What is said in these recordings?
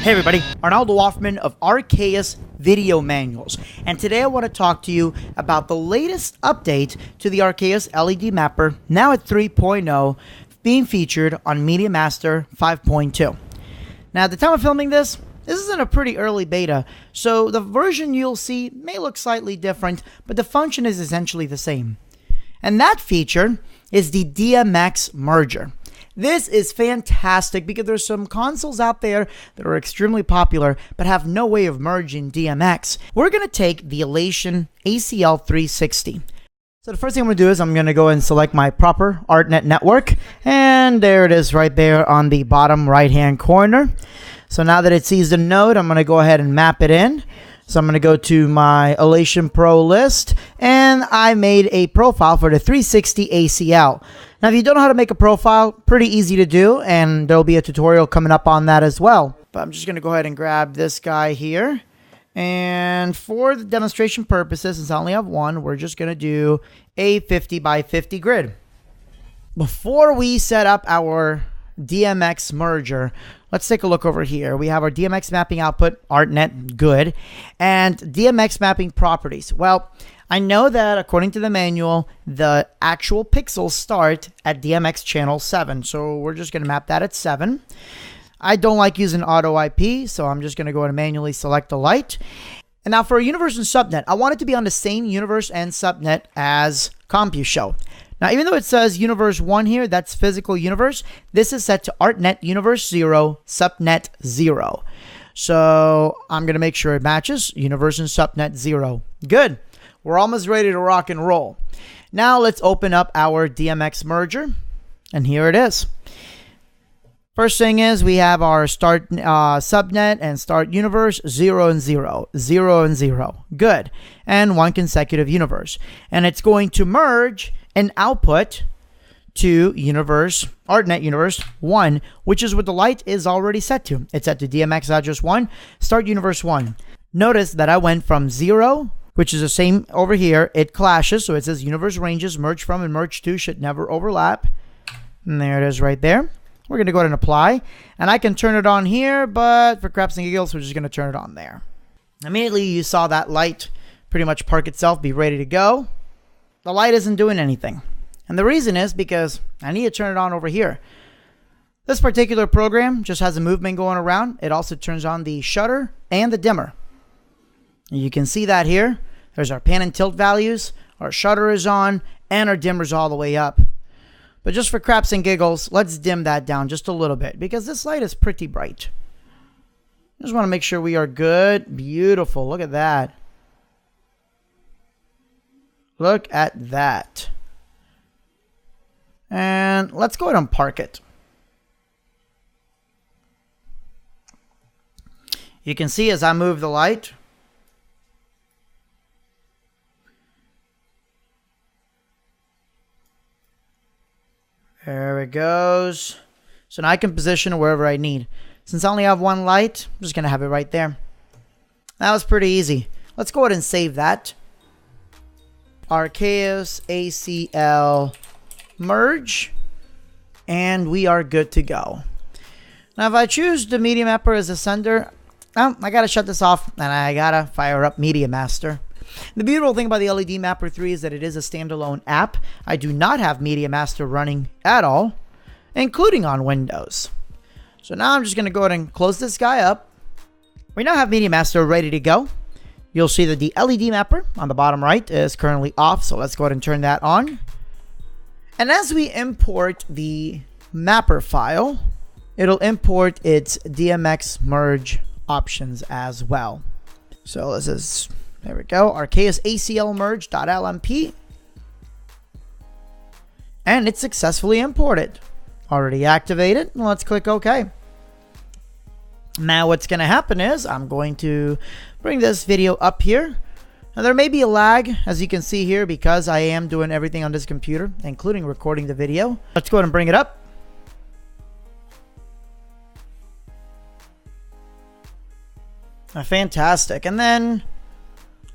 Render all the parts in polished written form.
Hey everybody, Arnaldo Hoffman of Arkaos Video Manuals, and today I want to talk to you about the latest update to the Arkaos LED Mapper, now at 3.0, being featured on MediaMaster 5.2. Now at the time of filming this is in a pretty early beta, so the version you'll see may look slightly different, but the function is essentially the same. And that feature is the DMX Merger. This is fantastic because there's some consoles out there that are extremely popular but have no way of merging DMX. We're going to take the Elation ACL 360. So the first thing I'm going to do is I'm going to go and select my proper ArtNet network, and there it is right there on the bottom right hand corner. So now that it sees the node, I'm going to go ahead and map it in. So I'm going to go to my Elation Pro list, and I made a profile for the 360 ACL. Now, if you don't know how to make a profile, pretty easy to do, and there'll be a tutorial coming up on that as well. But I'm just going to go ahead and grab this guy here. And for the demonstration purposes, since I only have one, we're just going to do a 50 by 50 grid. Before we set up our DMX merger, let's take a look over here. We have our DMX mapping output, ArtNet, good, and DMX mapping properties. Well, I know that according to the manual, the actual pixels start at DMX channel 7, so we're just going to map that at 7. I don't like using auto IP, so I'm just going to go and manually select the light. And now for a universe and subnet, I want it to be on the same universe and subnet as CompuShow. Now, even though it says Universe 1 here, that's physical universe, this is set to ArtNet Universe 0, Subnet 0. So I'm going to make sure it matches Universe and Subnet 0. Good. We're almost ready to rock and roll. Now let's open up our DMX merger, and here it is. First thing is we have our start subnet and start universe 0 and 0, 0 and 0. Good. And one consecutive universe. And it's going to merge an output to universe, ArtNet universe 1, which is what the light is already set to. It's set to DMX address 1, start universe 1. Notice that I went from 0, which is the same over here. It clashes, so it says universe ranges merge from and merge to should never overlap. And there it is right there. We're going to go ahead and apply. And I can turn it on here, but for craps and giggles, we're just going to turn it on there. Immediately, you saw that light pretty much park itself, be ready to go. The light isn't doing anything. And the reason is because I need to turn it on over here. This particular program just has a movement going around. It also turns on the shutter and the dimmer. You can see that here. There's our pan and tilt values. Our shutter is on and our dimmer's all the way up. But just for craps and giggles, let's dim that down just a little bit because this light is pretty bright. Just want to make sure we are good. Beautiful. Look at that. Look at that. And let's go ahead and park it. You can see as I move the light, there it goes. So now I can position it wherever I need. Since I only have one light, I'm just going to have it right there. That was pretty easy. Let's go ahead and save that. Arkaos ACL merge. And we are good to go. Now if I choose the MediaMapper as a sender, I got to shut this off and I got to fire up MediaMaster. The beautiful thing about the LED Mapper 3 is that it is a standalone app. I do not have MediaMaster running at all, including on Windows. So now I'm just going to go ahead and close this guy up. We now have MediaMaster ready to go. You'll see that the LED Mapper on the bottom right is currently off, so let's go ahead and turn that on. And as we import the Mapper file, it'll import its DMX merge options as well. So this is... there we go, Arkaos ACL merge.lmp. And it's successfully imported. Already activated. Let's click OK. Now what's going to happen is I'm going to bring this video up here. Now there may be a lag, as you can see here, because I am doing everything on this computer, including recording the video. Let's go ahead and bring it up. Fantastic. And then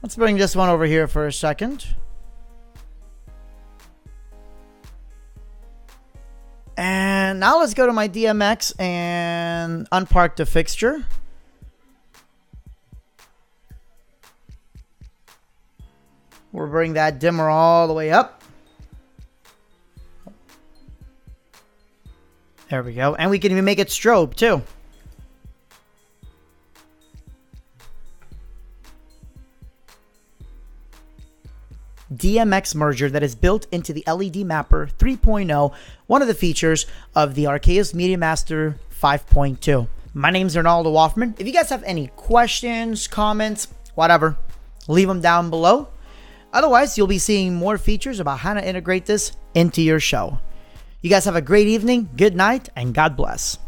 let's bring this one over here for a second. And now let's go to my DMX and unpark the fixture. We'll bring that dimmer all the way up. There we go. And we can even make it strobe too. DMX Merger that is built into the LED Mapper 3.0, one of the features of the Arkaos MediaMaster 5.2. My name's Ronaldo Woffman. If you guys have any questions, comments, whatever, leave them down below. Otherwise, you'll be seeing more features about how to integrate this into your show. You guys have a great evening, good night, and God bless.